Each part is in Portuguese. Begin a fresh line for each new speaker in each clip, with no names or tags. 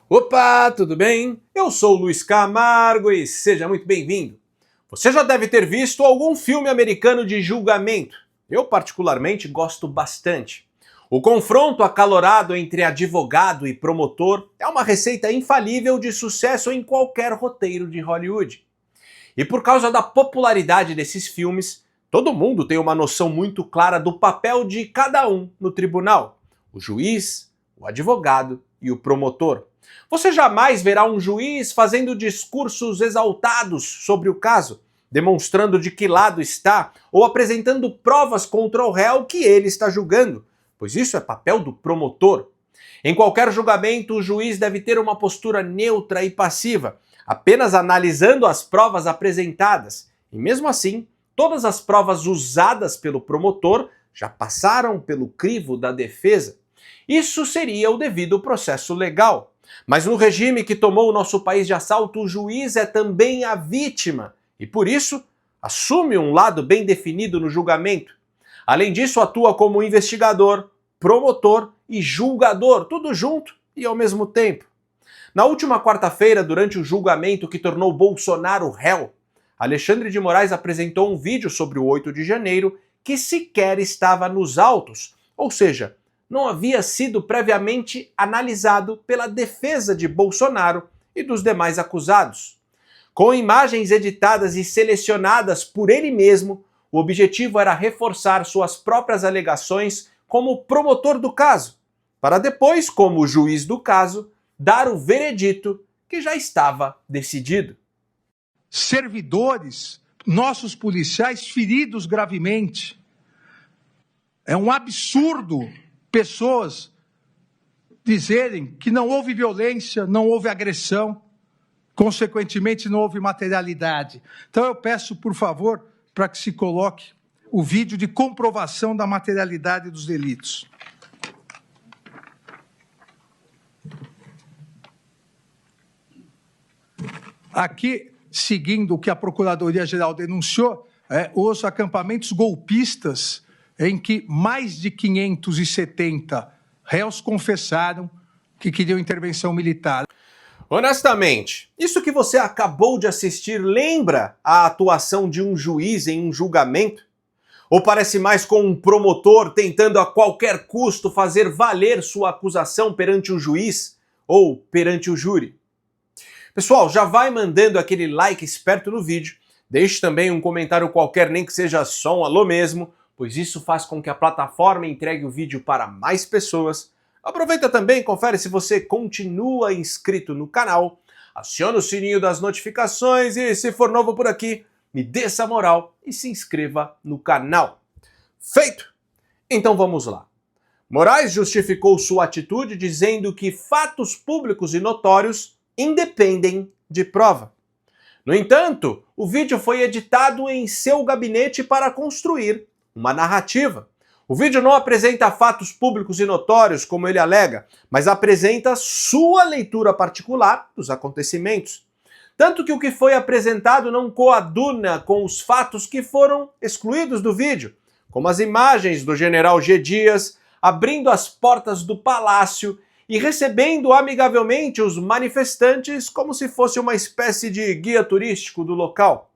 Opa, tudo bem? Eu sou o Luiz Camargo e seja muito bem-vindo. Você já deve ter visto algum filme americano de julgamento. Eu, particularmente, gosto bastante. O confronto acalorado entre advogado e promotor é uma receita infalível de sucesso em qualquer roteiro de Hollywood. E por causa da popularidade desses filmes, todo mundo tem uma noção muito clara do papel de cada um no tribunal: o juiz, o advogado e o promotor. Você jamais verá um juiz fazendo discursos exaltados sobre o caso, demonstrando de que lado está ou apresentando provas contra o réu que ele está julgando, pois isso é papel do promotor. Em qualquer julgamento, o juiz deve ter uma postura neutra e passiva, apenas analisando as provas apresentadas. E mesmo assim, todas as provas usadas pelo promotor já passaram pelo crivo da defesa. Isso seria o devido processo legal. Mas no regime que tomou o nosso país de assalto, o juiz é também a vítima e, por isso, assume um lado bem definido no julgamento. Além disso, atua como investigador, promotor e julgador, tudo junto e ao mesmo tempo. Na última quarta-feira, durante o julgamento que tornou Bolsonaro réu, Alexandre de Moraes apresentou um vídeo sobre o 8 de janeiro que sequer estava nos autos, ou seja, não havia sido previamente analisado pela defesa de Bolsonaro e dos demais acusados. Com imagens editadas e selecionadas por ele mesmo, o objetivo era reforçar suas próprias alegações como promotor do caso, para depois, como juiz do caso, dar o veredito que já estava decidido.
Servidores, nossos policiais feridos gravemente. É um absurdo pessoas dizerem que não houve violência, não houve agressão, consequentemente não houve materialidade. Então eu peço, por favor, para que se coloque o vídeo de comprovação da materialidade dos delitos. Aqui, seguindo o que a Procuradoria-Geral denunciou, os acampamentos golpistas em que mais de 570 réus confessaram que queriam intervenção militar.
Honestamente, isso que você acabou de assistir lembra a atuação de um juiz em um julgamento? Ou parece mais com um promotor tentando a qualquer custo fazer valer sua acusação perante o juiz ou perante o júri? Pessoal, já vai mandando aquele like esperto no vídeo, deixe também um comentário qualquer, nem que seja só um alô mesmo, pois isso faz com que a plataforma entregue o vídeo para mais pessoas. Aproveita também e confere se você continua inscrito no canal, aciona o sininho das notificações e, se for novo por aqui, me dê essa moral e se inscreva no canal. Feito? Então vamos lá. Moraes justificou sua atitude dizendo que fatos públicos e notórios independem de prova. No entanto, o vídeo foi editado em seu gabinete para construir uma narrativa. O vídeo não apresenta fatos públicos e notórios, como ele alega, mas apresenta sua leitura particular dos acontecimentos. Tanto que o que foi apresentado não coaduna com os fatos que foram excluídos do vídeo, como as imagens do general G. Dias abrindo as portas do palácio e recebendo amigavelmente os manifestantes como se fosse uma espécie de guia turístico do local.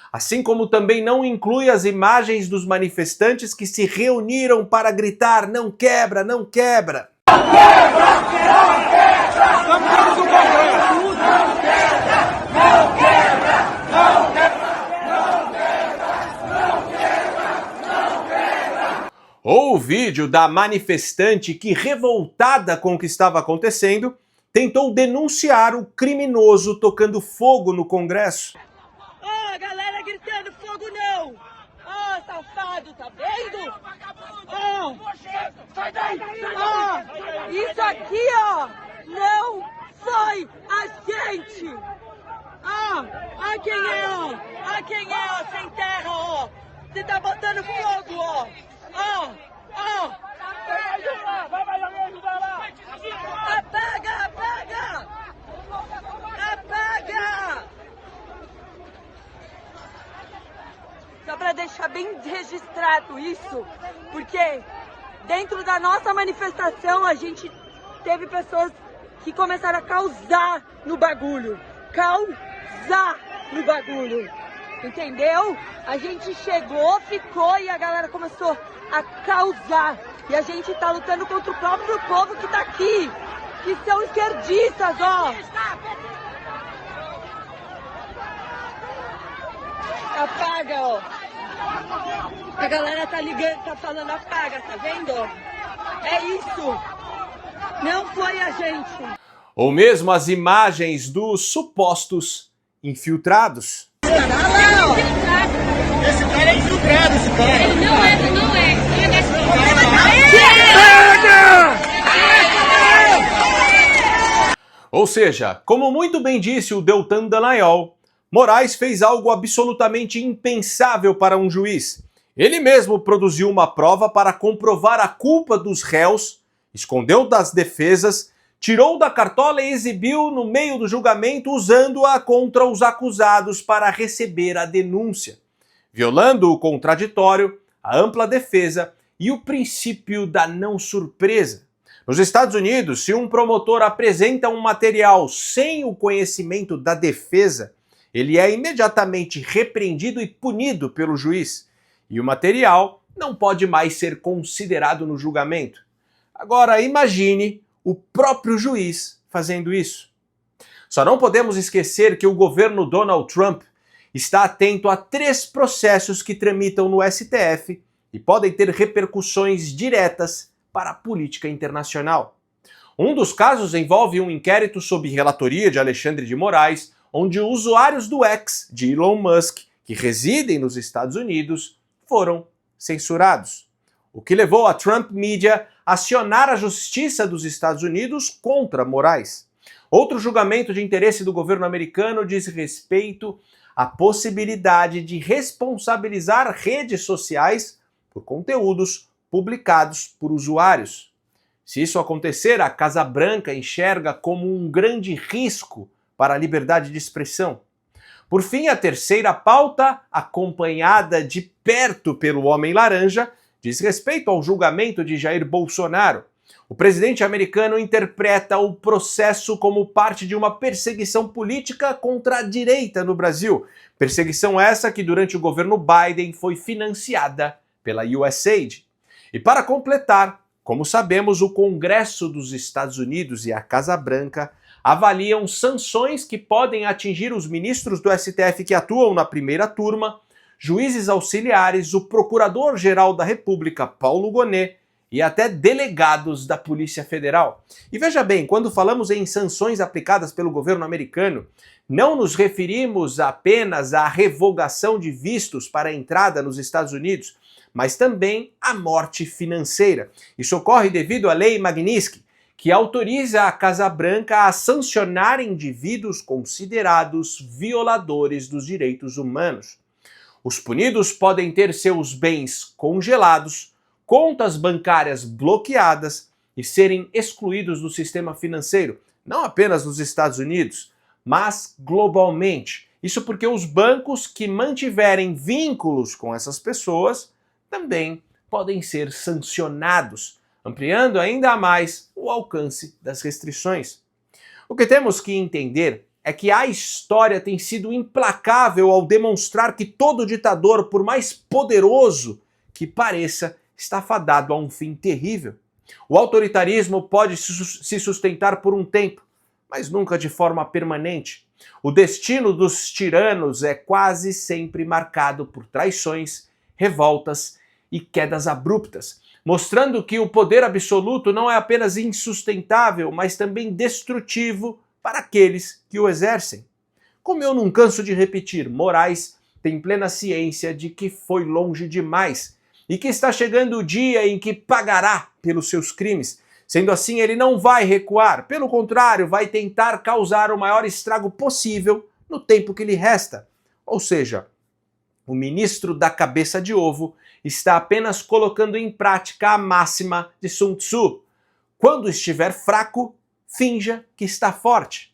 Assim como também não inclui as imagens dos manifestantes que se reuniram para gritar "não quebra, não quebra". Não quebra, não quebra! Estamos no Congresso! Não quebra, não quebra, não quebra, não quebra, não quebra! Ou o vídeo da manifestante que, revoltada com o que estava acontecendo, tentou denunciar o criminoso tocando fogo no Congresso.
Gritando fogo não! Ah, safado, tá vendo? Sai daí! Isso aqui, ó, não foi a gente! Quem é, ó? Quem é, ó, sem terra, ó? Você tá botando fogo, ó! Vai me ajudar lá! Apaga! Só para deixar bem registrado isso, porque dentro da nossa manifestação a gente teve pessoas que começaram a causar no bagulho. Causar no bagulho. Entendeu? A gente chegou, ficou e a galera começou a causar. E a gente tá lutando contra o próprio povo que tá aqui. Que são esquerdistas, ó. Apaga, ó. A galera tá ligando, tá falando apaga, tá vendo? É isso. Não foi a gente.
Ou mesmo as imagens dos supostos infiltrados.
Olha lá, ó.
Esse cara é infiltrado, esse cara.
Ele não é.
Ou seja, como muito bem disse o Deltan Dallagnol, Moraes fez algo absolutamente impensável para um juiz. Ele mesmo produziu uma prova para comprovar a culpa dos réus, escondeu das defesas, tirou da cartola e exibiu no meio do julgamento usando-a contra os acusados para receber a denúncia, violando o contraditório, a ampla defesa e o princípio da não surpresa. Nos Estados Unidos, se um promotor apresenta um material sem o conhecimento da defesa, ele é imediatamente repreendido e punido pelo juiz, e o material não pode mais ser considerado no julgamento. Agora, imagine o próprio juiz fazendo isso. Só não podemos esquecer que o governo Donald Trump está atento a 3 processos que tramitam no STF e podem ter repercussões diretas para a política internacional. Um dos casos envolve um inquérito sob relatoria de Alexandre de Moraes, onde usuários do X de Elon Musk, que residem nos Estados Unidos, foram censurados. O que levou a Trump Media a acionar a Justiça dos Estados Unidos contra Moraes. Outro julgamento de interesse do governo americano diz respeito à possibilidade de responsabilizar redes sociais por conteúdos publicados por usuários. Se isso acontecer, a Casa Branca enxerga como um grande risco para a liberdade de expressão. Por fim, a terceira pauta, acompanhada de perto pelo Homem Laranja, diz respeito ao julgamento de Jair Bolsonaro. O presidente americano interpreta o processo como parte de uma perseguição política contra a direita no Brasil. Perseguição essa que durante o governo Biden foi financiada pela USAID. E para completar, como sabemos, o Congresso dos Estados Unidos e a Casa Branca avaliam sanções que podem atingir os ministros do STF que atuam na primeira turma, juízes auxiliares, o Procurador-Geral da República, Paulo Gonet, e até delegados da Polícia Federal. E veja bem, quando falamos em sanções aplicadas pelo governo americano, não nos referimos apenas à revogação de vistos para a entrada nos Estados Unidos, mas também à morte financeira. Isso ocorre devido à Lei Magnitsky, que autoriza a Casa Branca a sancionar indivíduos considerados violadores dos direitos humanos. Os punidos podem ter seus bens congelados, contas bancárias bloqueadas e serem excluídos do sistema financeiro, não apenas nos Estados Unidos, mas globalmente. Isso porque os bancos que mantiverem vínculos com essas pessoas também podem ser sancionados, ampliando ainda mais o alcance das restrições. O que temos que entender é que a história tem sido implacável ao demonstrar que todo ditador, por mais poderoso que pareça, está fadado a um fim terrível. O autoritarismo pode se sustentar por um tempo, mas nunca de forma permanente. O destino dos tiranos é quase sempre marcado por traições, revoltas e quedas abruptas, mostrando que o poder absoluto não é apenas insustentável, mas também destrutivo para aqueles que o exercem. Como eu não canso de repetir, Moraes tem plena ciência de que foi longe demais e que está chegando o dia em que pagará pelos seus crimes. Sendo assim, ele não vai recuar, pelo contrário, vai tentar causar o maior estrago possível no tempo que lhe resta. Ou seja, o ministro da cabeça de ovo está apenas colocando em prática a máxima de Sun Tzu: quando estiver fraco, finja que está forte.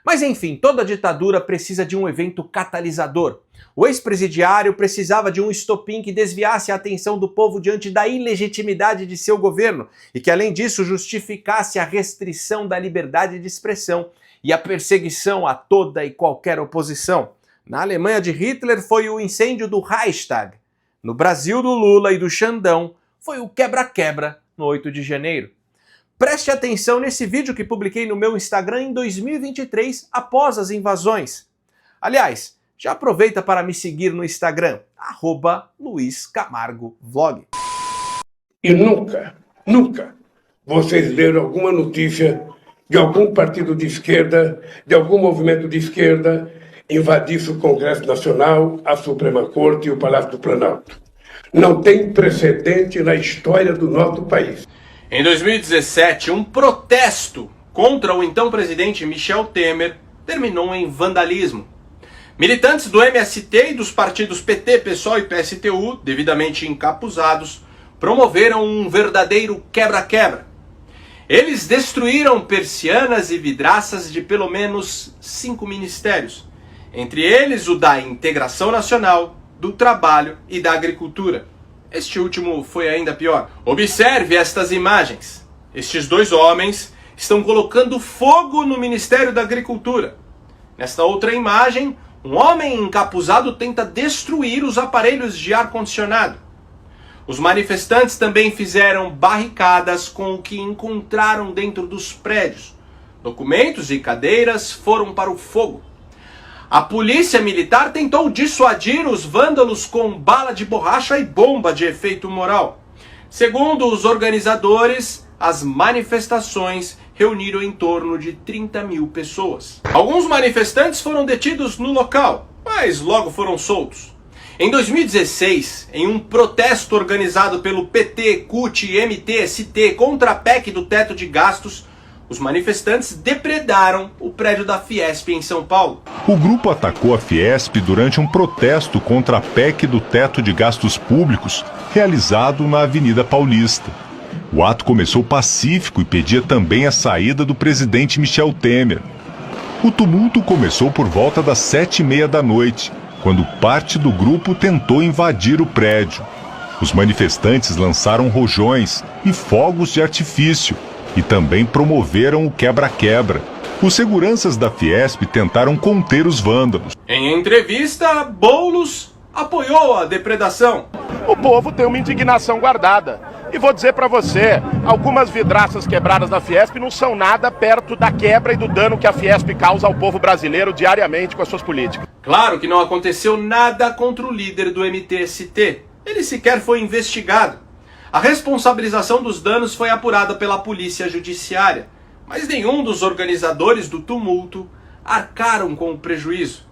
Mas enfim, toda ditadura precisa de um evento catalisador. O ex-presidiário precisava de um estopim que desviasse a atenção do povo diante da ilegitimidade de seu governo e que, além disso, justificasse a restrição da liberdade de expressão e a perseguição a toda e qualquer oposição. Na Alemanha de Hitler foi o incêndio do Reichstag. No Brasil do Lula e do Xandão foi o quebra-quebra no 8 de janeiro. Preste atenção nesse vídeo que publiquei no meu Instagram em 2023, após as invasões. Aliás, já aproveita para me seguir no Instagram, @LuizCamargoVlog.
E nunca vocês leram alguma notícia de algum partido de esquerda, de algum movimento de esquerda, invadisse o Congresso Nacional, a Suprema Corte e o Palácio do Planalto. Não tem precedente na história do nosso país.
Em 2017, um protesto contra o então presidente Michel Temer terminou em vandalismo. Militantes do MST e dos partidos PT, PSOL e PSTU, devidamente encapuzados, promoveram um verdadeiro quebra-quebra. Eles destruíram persianas e vidraças de pelo menos 5 ministérios, entre eles o da Integração Nacional, do Trabalho e da Agricultura. Este último foi ainda pior. Observe estas imagens. Estes dois homens estão colocando fogo no Ministério da Agricultura. Nesta outra imagem, um homem encapuzado tenta destruir os aparelhos de ar-condicionado. Os manifestantes também fizeram barricadas com o que encontraram dentro dos prédios. Documentos e cadeiras foram para o fogo. A polícia militar tentou dissuadir os vândalos com bala de borracha e bomba de efeito moral. Segundo os organizadores, as manifestações reuniram em torno de 30 mil pessoas. Alguns manifestantes foram detidos no local, mas logo foram soltos. Em 2016, em um protesto organizado pelo PT, CUT e MTST contra a PEC do teto de gastos, os manifestantes depredaram o prédio da Fiesp em São Paulo.
O grupo atacou a Fiesp durante um protesto contra a PEC do teto de gastos públicos, realizado na Avenida Paulista. O ato começou pacífico e pedia também a saída do presidente Michel Temer. O tumulto começou por volta das 7h30 da noite, quando parte do grupo tentou invadir o prédio. Os manifestantes lançaram rojões e fogos de artifício e também promoveram o quebra-quebra. Os seguranças da Fiesp tentaram conter os vândalos.
Em entrevista, Boulos apoiou a depredação.
O povo tem uma indignação guardada. E vou dizer para você, algumas vidraças quebradas na Fiesp não são nada perto da quebra e do dano que a Fiesp causa ao povo brasileiro diariamente com as suas políticas.
Claro que não aconteceu nada contra o líder do MTST. Ele sequer foi investigado. A responsabilização dos danos foi apurada pela polícia judiciária, mas nenhum dos organizadores do tumulto arcaram com o prejuízo.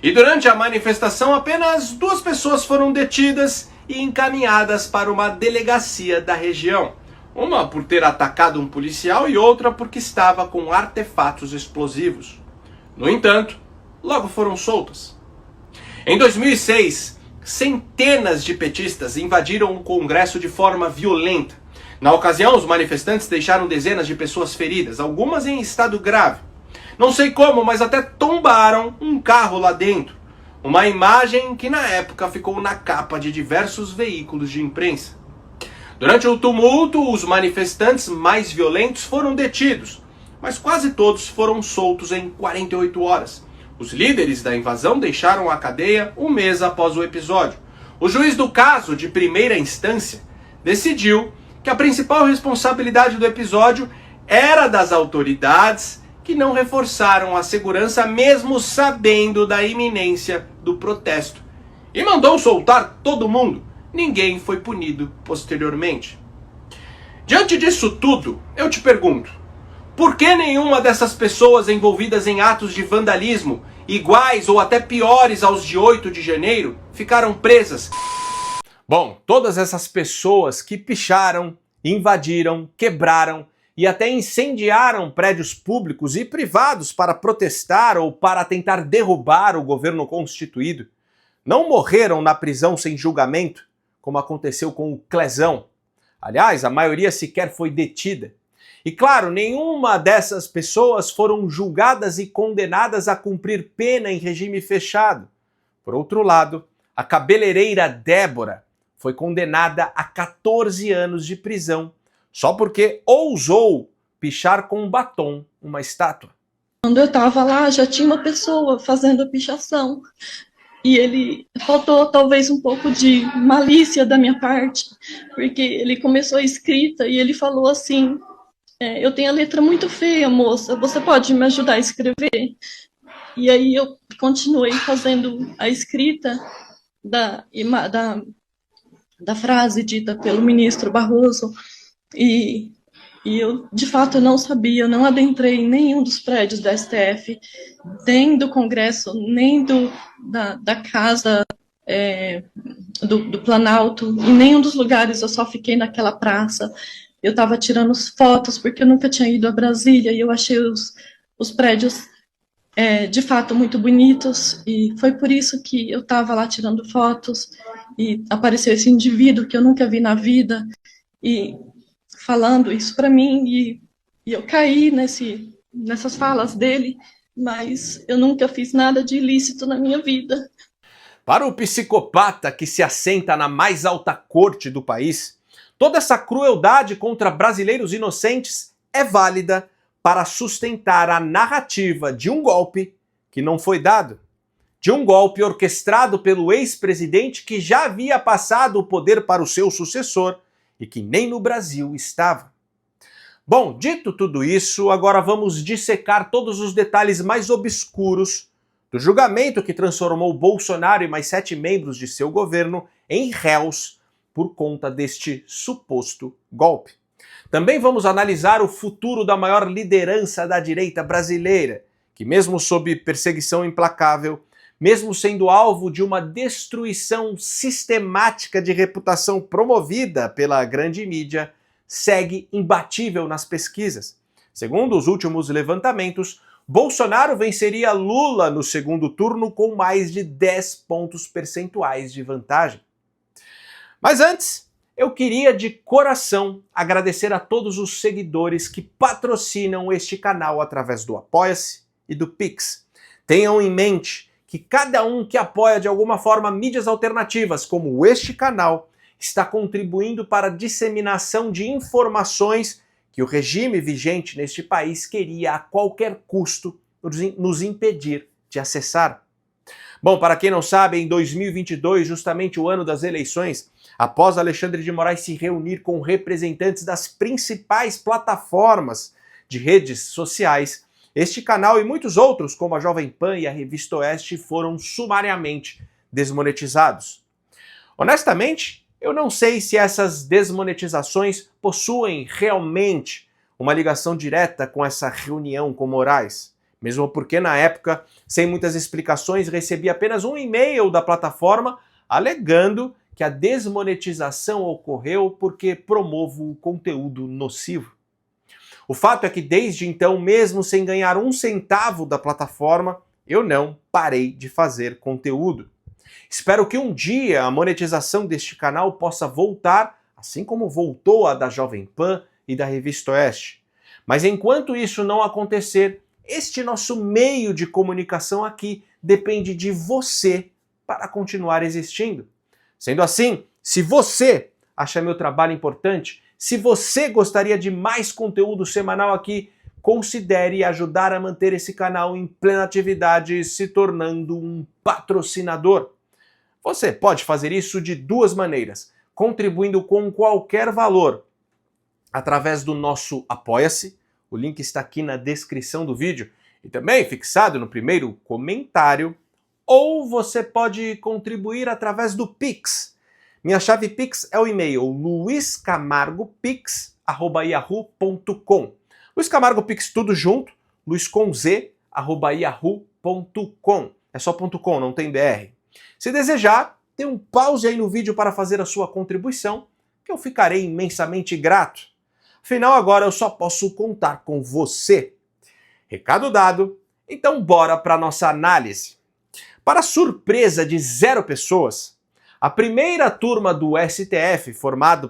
E durante a manifestação, apenas 2 pessoas foram detidas e encaminhadas para uma delegacia da região. Uma por ter atacado um policial e outra porque estava com artefatos explosivos. No entanto, logo foram soltas. Em 2006, centenas de petistas invadiram o Congresso de forma violenta. Na ocasião, os manifestantes deixaram dezenas de pessoas feridas, algumas em estado grave. Não sei como, mas até tombaram um carro lá dentro. Uma imagem que na época ficou na capa de diversos veículos de imprensa. Durante o tumulto, os manifestantes mais violentos foram detidos, mas quase todos foram soltos em 48 horas. Os líderes da invasão deixaram a cadeia um mês após o episódio. O juiz do caso, de primeira instância, decidiu que a principal responsabilidade do episódio era das autoridades que não reforçaram a segurança mesmo sabendo da iminência do protesto. E mandou soltar todo mundo. Ninguém foi punido posteriormente. Diante disso tudo, eu te pergunto, por que nenhuma dessas pessoas envolvidas em atos de vandalismo, iguais ou até piores aos de 8 de janeiro, ficaram presas? Bom, todas essas pessoas que picharam, invadiram, quebraram e até incendiaram prédios públicos e privados para protestar ou para tentar derrubar o governo constituído, não morreram na prisão sem julgamento, como aconteceu com o Clezão. Aliás, a maioria sequer foi detida. E claro, nenhuma dessas pessoas foram julgadas e condenadas a cumprir pena em regime fechado. Por outro lado, a cabeleireira Débora foi condenada a 14 anos de prisão só porque ousou pichar com batom uma estátua.
Quando eu estava lá, já tinha uma pessoa fazendo a pichação. E ele faltou talvez um pouco de malícia da minha parte, porque ele começou a escrita e ele falou assim: eu tenho a letra muito feia, moça, você pode me ajudar a escrever? E aí eu continuei fazendo a escrita da frase dita pelo ministro Barroso, e eu, de fato, não sabia, eu não adentrei em nenhum dos prédios da STF, nem do Congresso, nem da Casa do Planalto, em nenhum dos lugares, eu só fiquei naquela praça. Eu estava tirando fotos, porque eu nunca tinha ido a Brasília, e eu achei os prédios, de fato, muito bonitos, e foi por isso que eu estava lá tirando fotos, e apareceu esse indivíduo que eu nunca vi na vida, e falando isso para mim, e eu caí nessas falas dele, mas eu nunca fiz nada de ilícito na minha vida.
Para o psicopata que se assenta na mais alta corte do país, toda essa crueldade contra brasileiros inocentes é válida para sustentar a narrativa de um golpe que não foi dado, de um golpe orquestrado pelo ex-presidente que já havia passado o poder para o seu sucessor e que nem no Brasil estava. Bom, dito tudo isso, agora vamos dissecar todos os detalhes mais obscuros do julgamento que transformou Bolsonaro e mais 7 membros de seu governo em réus por conta deste suposto golpe. Também vamos analisar o futuro da maior liderança da direita brasileira, que mesmo sob perseguição implacável, mesmo sendo alvo de uma destruição sistemática de reputação promovida pela grande mídia, segue imbatível nas pesquisas. Segundo os últimos levantamentos, Bolsonaro venceria Lula no segundo turno com mais de 10 pontos percentuais de vantagem. Mas antes, eu queria de coração agradecer a todos os seguidores que patrocinam este canal através do Apoia-se e do Pix. Tenham em mente que cada um que apoia de alguma forma mídias alternativas, como este canal, está contribuindo para a disseminação de informações que o regime vigente neste país queria a qualquer custo nos impedir de acessar. Bom, para quem não sabe, em 2022, justamente o ano das eleições, após Alexandre de Moraes se reunir com representantes das principais plataformas de redes sociais, este canal e muitos outros, como a Jovem Pan e a Revista Oeste, foram sumariamente desmonetizados. Honestamente, eu não sei se essas desmonetizações possuem realmente uma ligação direta com essa reunião com Moraes, mesmo porque na época, sem muitas explicações, recebi apenas um e-mail da plataforma alegando que a desmonetização ocorreu porque promovo conteúdo nocivo. O fato é que desde então, mesmo sem ganhar um centavo da plataforma, eu não parei de fazer conteúdo. Espero que um dia a monetização deste canal possa voltar, assim como voltou a da Jovem Pan e da Revista Oeste. Mas enquanto isso não acontecer, este nosso meio de comunicação aqui depende de você para continuar existindo. Sendo assim, se você acha meu trabalho importante, se você gostaria de mais conteúdo semanal aqui, considere ajudar a manter esse canal em plena atividade, se tornando um patrocinador. Você pode fazer isso de duas maneiras, contribuindo com qualquer valor, através do nosso Apoia-se, o link está aqui na descrição do vídeo, e também fixado no primeiro comentário, ou você pode contribuir através do Pix. Minha chave Pix é o e-mail luiscamargopix@yahoo.com. Luiz Camargo Pix tudo junto, luisconz@yahoo.com. É só .com, não tem BR. Se desejar, dê um pause aí no vídeo para fazer a sua contribuição, que eu ficarei imensamente grato. Afinal, agora eu só posso contar com você. Recado dado, então bora para nossa análise. Para surpresa de 0 pessoas, A primeira turma do STF, formada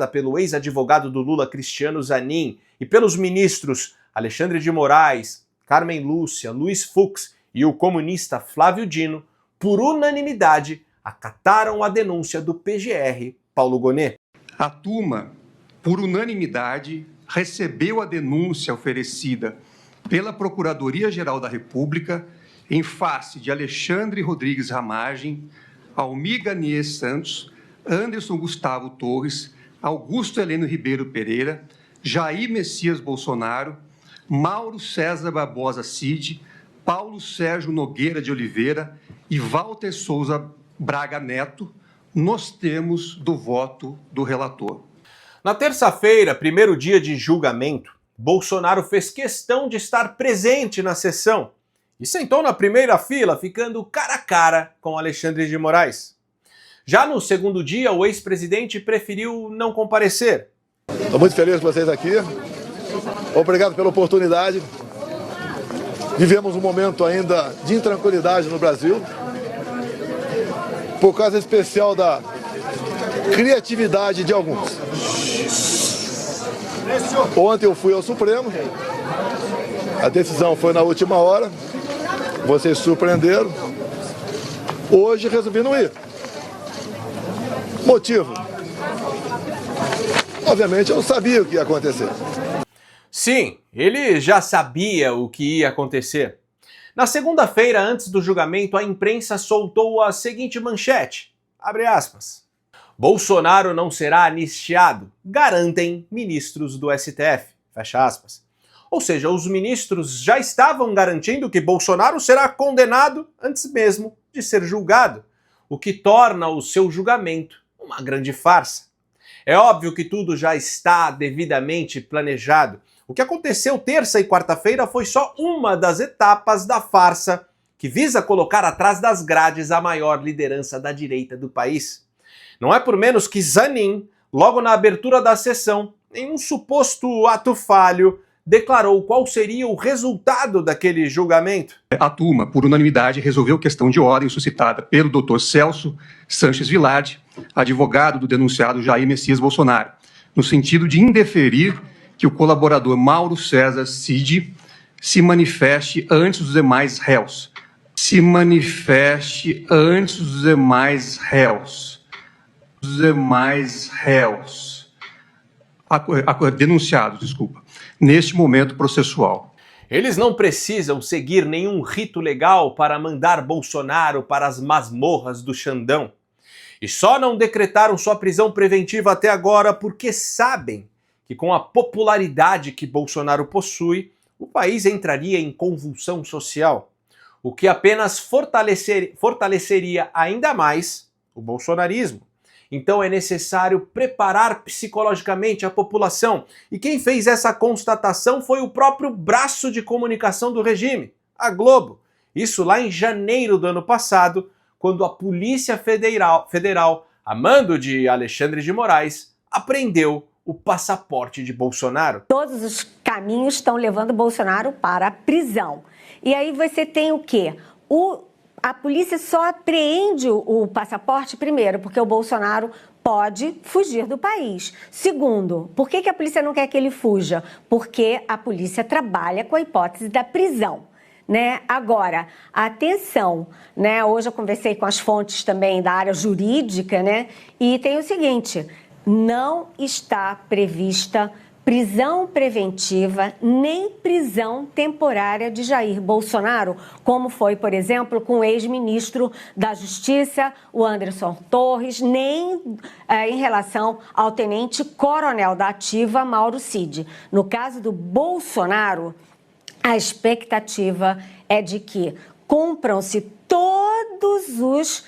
pelo ex-advogado do Lula, Cristiano Zanin, e pelos ministros Alexandre de Moraes, Carmen Lúcia, Luiz Fux e o comunista Flávio Dino, por unanimidade, acataram a denúncia do PGR Paulo Gonet.
A turma, por unanimidade, recebeu a denúncia oferecida pela Procuradoria-Geral da República em face de Alexandre Rodrigues Ramagem, Almir Garnier Santos, Anderson Gustavo Torres, Augusto Heleno Ribeiro Pereira, Jair Messias Bolsonaro, Mauro César Barbosa Cid, Paulo Sérgio Nogueira de Oliveira e Walter Souza Braga Neto, nos termos do voto do relator.
Na terça-feira, primeiro dia de julgamento, Bolsonaro fez questão de estar presente na sessão e sentou na primeira fila, ficando cara a cara com Alexandre de Moraes. Já no segundo dia, o ex-presidente preferiu não comparecer.
Estou muito feliz com vocês aqui. Obrigado pela oportunidade. Vivemos um momento ainda de intranquilidade no Brasil, por causa especial da criatividade de alguns. Ontem eu fui ao Supremo, a decisão foi na última hora, vocês surpreenderam. Hoje resolvi não ir. Motivo? Obviamente eu sabia o que ia acontecer.
Sim, ele já sabia o que ia acontecer. Na segunda-feira, antes do julgamento, a imprensa soltou a seguinte manchete, abre aspas, Bolsonaro não será anistiado, garantem ministros do STF, fecha aspas. Ou seja, os ministros já estavam garantindo que Bolsonaro será condenado antes mesmo de ser julgado, o que torna o seu julgamento uma grande farsa. É óbvio que tudo já está devidamente planejado. O que aconteceu terça e quarta-feira foi só uma das etapas da farsa que visa colocar atrás das grades a maior liderança da direita do país. Não é por menos que Zanin, logo na abertura da sessão, em um suposto ato falho, declarou qual seria o resultado daquele julgamento.
A turma, por unanimidade, resolveu questão de ordem suscitada pelo Dr. Celso Sanches Vilardi, advogado do denunciado Jair Messias Bolsonaro, no sentido de indeferir que o colaborador Mauro César Cid se manifeste antes dos demais réus. Se manifeste antes dos demais réus. Os demais réus. Denunciados, desculpa. Neste momento processual.
Eles não precisam seguir nenhum rito legal para mandar Bolsonaro para as masmorras do Xandão. E só não decretaram sua prisão preventiva até agora porque sabem que com a popularidade que Bolsonaro possui, o país entraria em convulsão social, o que apenas fortaleceria ainda mais o bolsonarismo. Então é necessário preparar psicologicamente a população. E quem fez essa constatação foi o próprio braço de comunicação do regime, a Globo. Isso lá em janeiro do ano passado, quando a Polícia Federal, a mando de Alexandre de Moraes, apreendeu o passaporte de Bolsonaro.
Todos os caminhos estão levando Bolsonaro para a prisão. E aí você tem o quê? A polícia só apreende o passaporte, primeiro, porque o Bolsonaro pode fugir do país. Segundo, por que a polícia não quer que ele fuja? Porque a polícia trabalha com a hipótese da prisão. Né? Agora, atenção, né? Hoje eu conversei com as fontes também da área jurídica, né? E tem o seguinte, não está prevista prisão preventiva nem prisão temporária de Jair Bolsonaro, como foi, por exemplo, com o ex-ministro da Justiça, o Anderson Torres, nem em relação ao tenente-coronel da Ativa, Mauro Cid. No caso do Bolsonaro, a expectativa é de que cumpram-se todos os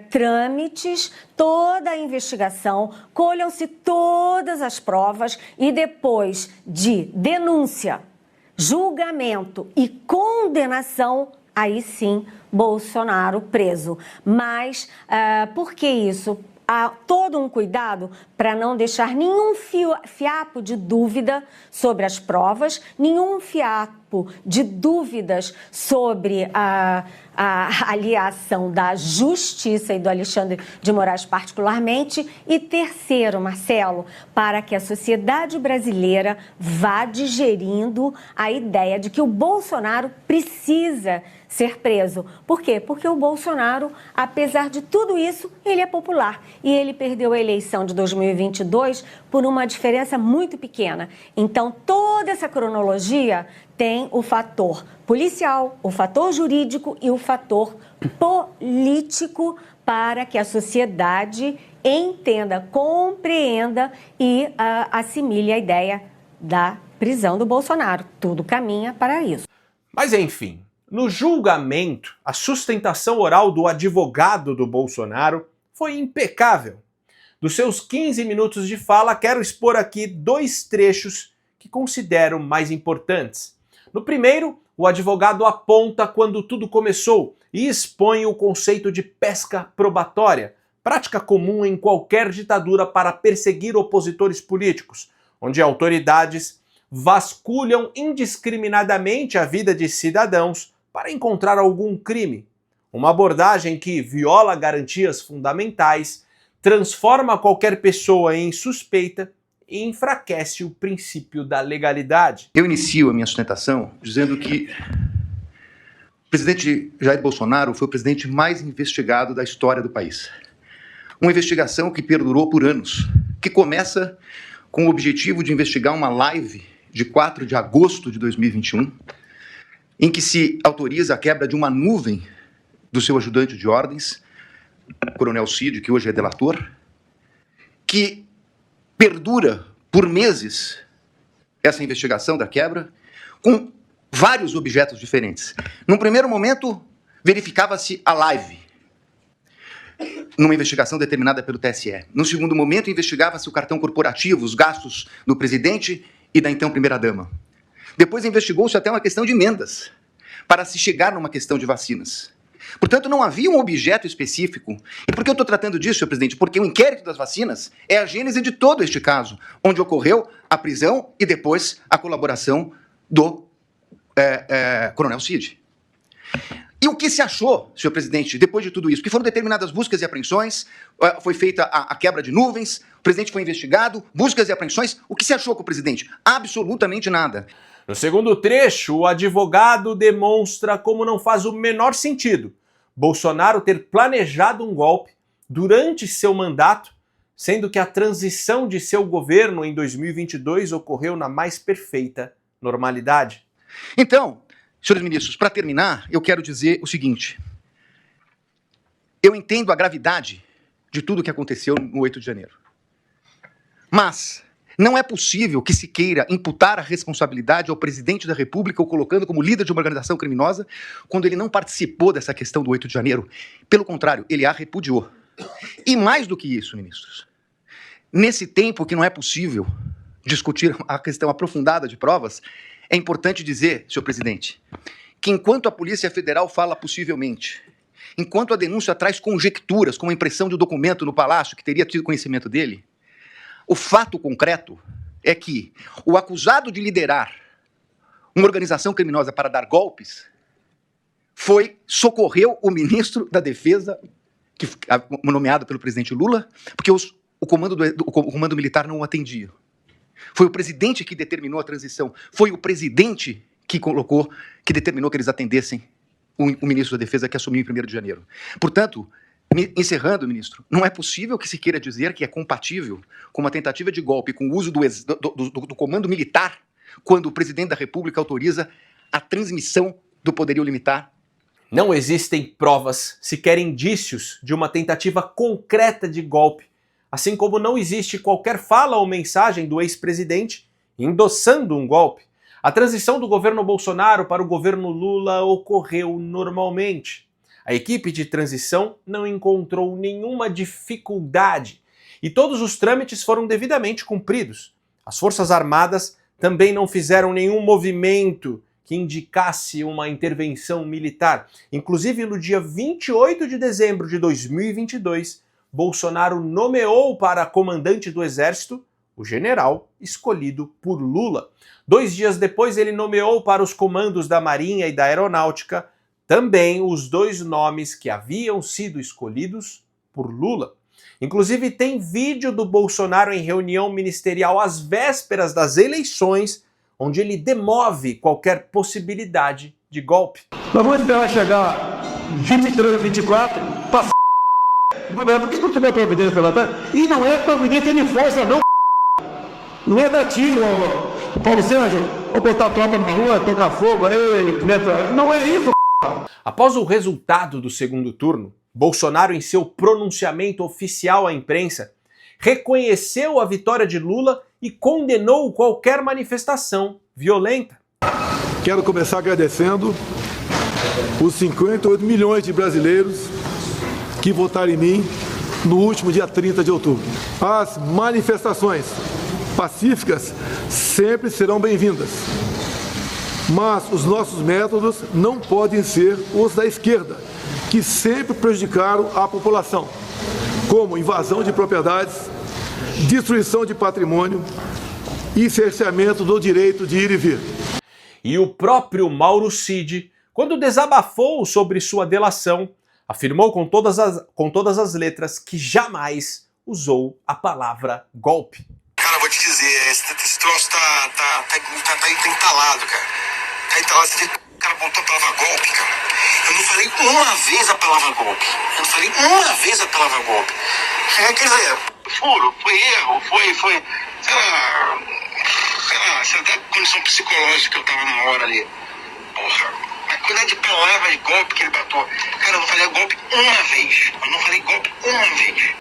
trâmites, toda a investigação, colham-se todas as provas e depois de denúncia, julgamento e condenação, aí sim, Bolsonaro preso. Mas por que isso? Há todo um cuidado para não deixar nenhum fiapo de dúvida sobre as provas, nenhum fiapo campo de dúvidas sobre a aliação da Justiça e do Alexandre de Moraes particularmente. E terceiro, Marcelo, para que a sociedade brasileira vá digerindo a ideia de que o Bolsonaro precisa ser preso. Por quê? Porque o Bolsonaro, apesar de tudo isso, ele é popular. E ele perdeu a eleição de 2022 por uma diferença muito pequena. Então, toda essa cronologia tem o fator policial, o fator jurídico e o fator político para que a sociedade entenda, compreenda e assimile a ideia da prisão do Bolsonaro. Tudo caminha para isso.
Mas enfim, no julgamento, a sustentação oral do advogado do Bolsonaro foi impecável. Dos seus 15 minutos de fala, quero expor aqui 2 trechos que considero mais importantes. No primeiro, o advogado aponta quando tudo começou e expõe o conceito de pesca probatória, prática comum em qualquer ditadura para perseguir opositores políticos, onde autoridades vasculham indiscriminadamente a vida de cidadãos para encontrar algum crime. Uma abordagem que viola garantias fundamentais, transforma qualquer pessoa em suspeita e enfraquece o princípio da legalidade.
Eu inicio a minha sustentação dizendo que o presidente Jair Bolsonaro foi o presidente mais investigado da história do país. Uma investigação que perdurou por anos, que começa com o objetivo de investigar uma live de 4 de agosto de 2021, em que se autoriza a quebra de uma nuvem do seu ajudante de ordens, Coronel Cid, que hoje é delator, que perdura por meses essa investigação da quebra, com vários objetos diferentes. Num primeiro momento, verificava-se a live, numa investigação determinada pelo TSE. No segundo momento, investigava-se o cartão corporativo, os gastos do presidente e da então primeira-dama. Depois investigou-se até uma questão de emendas, para se chegar numa questão de vacinas. Portanto, não havia um objeto específico. E por que eu estou tratando disso, senhor presidente? Porque o inquérito das vacinas é a gênese de todo este caso, onde ocorreu a prisão e depois a colaboração do Coronel Cid. E o que se achou, senhor presidente, depois de tudo isso? Que foram determinadas buscas e apreensões, foi feita a quebra de nuvens, o presidente foi investigado, buscas e apreensões. O que se achou com o presidente? Absolutamente nada.
No segundo trecho, o advogado demonstra como não faz o menor sentido Bolsonaro ter planejado um golpe durante seu mandato, sendo que a transição de seu governo em 2022 ocorreu na mais perfeita normalidade.
Então, senhores ministros, para terminar, eu quero dizer o seguinte. Eu entendo a gravidade de tudo o que aconteceu no 8 de janeiro. Mas não é possível que se queira imputar a responsabilidade ao presidente da República, o colocando como líder de uma organização criminosa, quando ele não participou dessa questão do 8 de janeiro. Pelo contrário, ele a repudiou. E mais do que isso, ministros, nesse tempo que não é possível discutir a questão aprofundada de provas, é importante dizer, senhor presidente, que enquanto a Polícia Federal fala possivelmente, enquanto a denúncia traz conjecturas, como a impressão de um documento no Palácio que teria tido conhecimento dele, o fato concreto é que o acusado de liderar uma organização criminosa para dar golpes socorreu o ministro da Defesa, nomeado pelo presidente Lula, porque o comando militar não o atendia. Foi o presidente que determinou a transição. Foi o presidente que determinou que eles atendessem o ministro da Defesa que assumiu em 1º de janeiro. Portanto, encerrando, ministro, não é possível que se queira dizer que é compatível com uma tentativa de golpe com o uso do comando militar quando o presidente da República autoriza a transmissão do poderio limitar.
Não existem provas, sequer indícios de uma tentativa concreta de golpe, assim como não existe qualquer fala ou mensagem do ex-presidente endossando um golpe. A transição do governo Bolsonaro para o governo Lula ocorreu normalmente. A equipe de transição não encontrou nenhuma dificuldade e todos os trâmites foram devidamente cumpridos. As Forças Armadas também não fizeram nenhum movimento que indicasse uma intervenção militar. Inclusive, no dia 28 de dezembro de 2022, Bolsonaro nomeou para comandante do Exército o general escolhido por Lula. 2 dias depois, ele nomeou para os comandos da Marinha e da Aeronáutica também os 2 nomes que haviam sido escolhidos por Lula. Inclusive, tem vídeo do Bolsonaro em reunião ministerial às vésperas das eleições, onde ele demove qualquer possibilidade de golpe.
Nós vamos esperar chegar 23 a 24 para porque não tiver providência pela tarde, e não é providência de força, não. Não é gatilho, Paulo Sérgio, ou botar a tropa na rua, tocar fogo, não é isso.
Após o resultado do segundo turno, Bolsonaro, em seu pronunciamento oficial à imprensa, reconheceu a vitória de Lula e condenou qualquer manifestação violenta.
Quero começar agradecendo os 58 milhões de brasileiros que votaram em mim no último dia 30 de outubro. As manifestações pacíficas sempre serão bem-vindas, mas os nossos métodos não podem ser os da esquerda, que sempre prejudicaram a população, como invasão de propriedades, destruição de patrimônio e cerceamento do direito de ir e vir.
E o próprio Mauro Cid, quando desabafou sobre sua delação, afirmou com todas as letras que jamais usou a palavra golpe.
Cara, vou te dizer, esse troço tá entalado, cara. Tá entalado, o cara botou a palavra golpe, cara. Eu não falei uma vez a palavra golpe. Quer dizer, furo, foi erro, foi sei lá, até condição psicológica que eu tava na hora ali. Porra, a quantidade de palavras de golpe que ele botou. Cara, eu não falei golpe uma vez.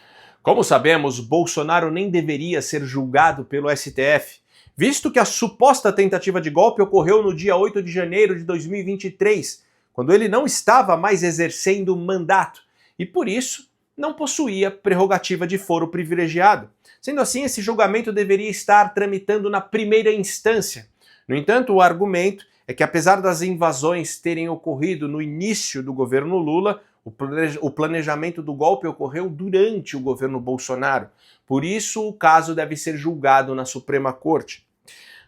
Como sabemos, Bolsonaro nem deveria ser julgado pelo STF, visto que a suposta tentativa de golpe ocorreu no dia 8 de janeiro de 2023, quando ele não estava mais exercendo mandato e, por isso, não possuía prerrogativa de foro privilegiado. Sendo assim, esse julgamento deveria estar tramitando na primeira instância. No entanto, o argumento é que, apesar das invasões terem ocorrido no início do governo Lula, o planejamento do golpe ocorreu durante o governo Bolsonaro. Por isso, o caso deve ser julgado na Suprema Corte.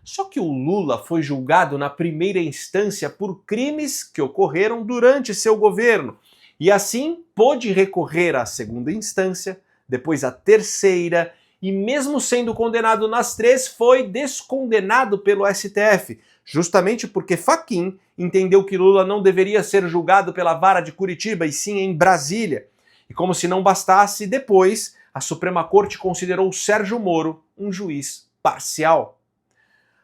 Só que o Lula foi julgado na primeira instância por crimes que ocorreram durante seu governo, e assim pôde recorrer à segunda instância, depois à terceira, e mesmo sendo condenado nas 3, foi descondenado pelo STF, justamente porque Fachin entendeu que Lula não deveria ser julgado pela vara de Curitiba, e sim em Brasília. E como se não bastasse, depois a Suprema Corte considerou Sérgio Moro um juiz parcial.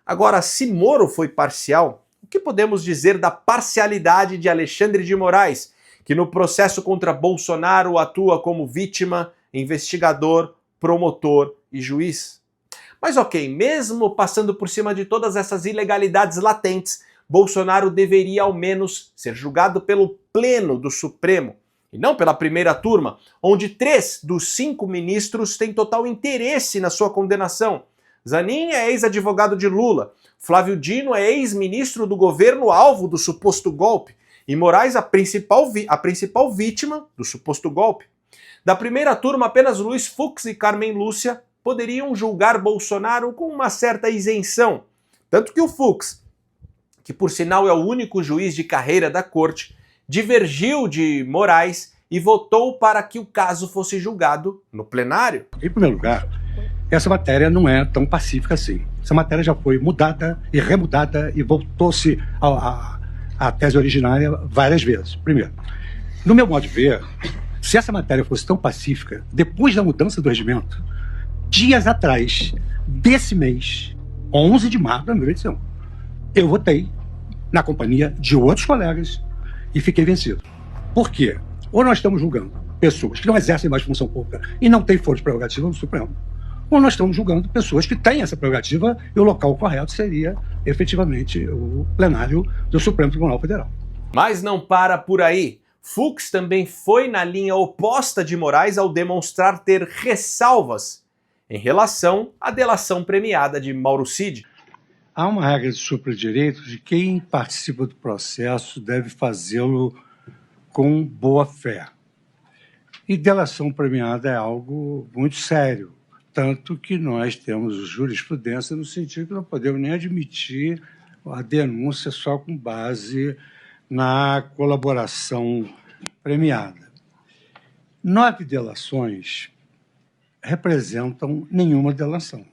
Agora, se Moro foi parcial, o que podemos dizer da parcialidade de Alexandre de Moraes, que no processo contra Bolsonaro atua como vítima, investigador, promotor e juiz? Mas ok, mesmo passando por cima de todas essas ilegalidades latentes, Bolsonaro deveria ao menos ser julgado pelo Pleno do Supremo, e não pela primeira turma, onde 3 dos 5 ministros têm total interesse na sua condenação. Zanin é ex-advogado de Lula, Flávio Dino é ex-ministro do governo alvo do suposto golpe, e Moraes a principal vítima do suposto golpe. Da primeira turma, apenas Luiz Fux e Carmen Lúcia poderiam julgar Bolsonaro com uma certa isenção. Tanto que o Fux, que por sinal é o único juiz de carreira da corte, divergiu de Moraes e votou para que o caso fosse julgado no plenário.
Em primeiro lugar, essa matéria não é tão pacífica assim. Essa matéria já foi mudada e remudada e voltou-se à tese originária várias vezes. Primeiro, no meu modo de ver, se essa matéria fosse tão pacífica, depois da mudança do regimento, dias atrás, desse mês, 11 de março de 2021, eu votei na companhia de outros colegas e fiquei vencido. Por quê? Ou nós estamos julgando pessoas que não exercem mais função pública e não têm foro de prerrogativa no Supremo, ou nós estamos julgando pessoas que têm essa prerrogativa e o local correto seria, efetivamente, o plenário do Supremo Tribunal Federal.
Mas não para por aí. Fux também foi na linha oposta de Moraes ao demonstrar ter ressalvas em relação à delação premiada de Mauro Cid.
Há uma regra de superdireito de quem participa do processo deve fazê-lo com boa fé. E delação premiada é algo muito sério. Tanto que nós temos jurisprudência no sentido que não podemos nem admitir a denúncia só com base na colaboração premiada. 9 delações representam nenhuma delação.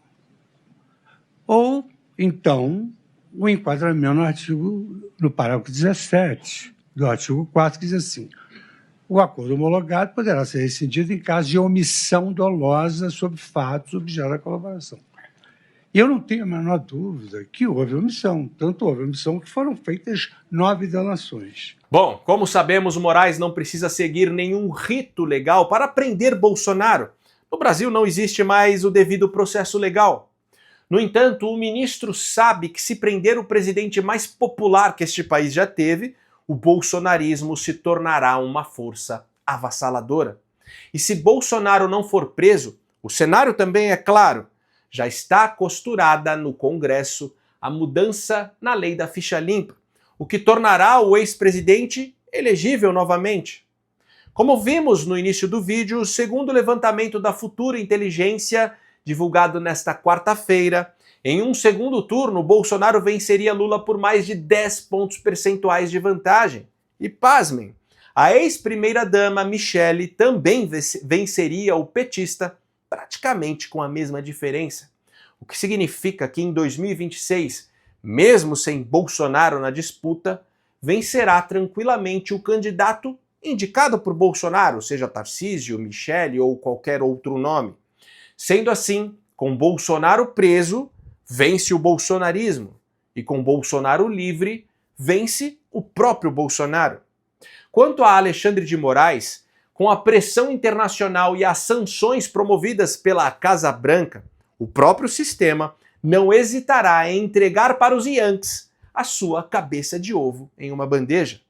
Ou, então, o enquadramento no parágrafo 17 do artigo 4, que diz assim: o acordo homologado poderá ser rescindido em caso de omissão dolosa sobre fatos objeto da colaboração. E eu não tenho a menor dúvida que houve omissão. Tanto houve omissão que foram feitas 9 delações.
Bom, como sabemos, o Moraes não precisa seguir nenhum rito legal para prender Bolsonaro. No Brasil não existe mais o devido processo legal. No entanto, o ministro sabe que se prender o presidente mais popular que este país já teve, o bolsonarismo se tornará uma força avassaladora. E se Bolsonaro não for preso, o cenário também é claro. Já está costurada no Congresso a mudança na lei da ficha limpa, o que tornará o ex-presidente elegível novamente. Como vimos no início do vídeo, segundo o levantamento da Futura Inteligência, divulgado nesta quarta-feira, em um segundo turno, Bolsonaro venceria Lula por mais de 10 pontos percentuais de vantagem. E pasmem, a ex-primeira-dama Michele também venceria o petista praticamente com a mesma diferença. O que significa que em 2026, mesmo sem Bolsonaro na disputa, vencerá tranquilamente o candidato indicado por Bolsonaro, seja Tarcísio, Michele ou qualquer outro nome. Sendo assim, com Bolsonaro preso, vence o bolsonarismo, e com Bolsonaro livre, vence o próprio Bolsonaro. Quanto a Alexandre de Moraes, com a pressão internacional e as sanções promovidas pela Casa Branca, o próprio sistema não hesitará em entregar para os Yankees a sua cabeça de ovo em uma bandeja.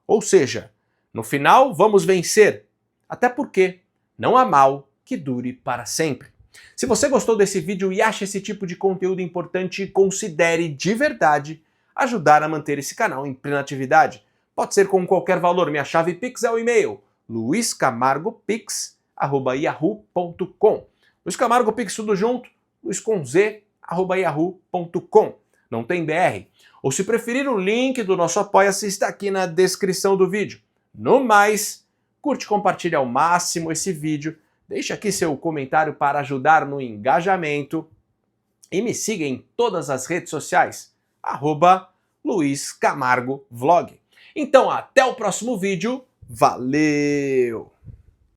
Ou seja, no final vamos vencer, até porque não há mal que dure para sempre. Se você gostou desse vídeo e acha esse tipo de conteúdo importante, considere de verdade ajudar a manter esse canal em plena atividade. Pode ser com qualquer valor. Minha chave Pix é o e-mail luiscamargopix@yahoo.com. Luiz Camargo Pix tudo junto, luisconz@yahoo.com. Não tem BR. Ou se preferir, o link do nosso Apoia-se está aqui na descrição do vídeo. No mais, curte e compartilhe ao máximo esse vídeo, deixe aqui seu comentário para ajudar no engajamento e me siga em todas as redes sociais, @LuizCamargoVlog. Então até o próximo vídeo, valeu!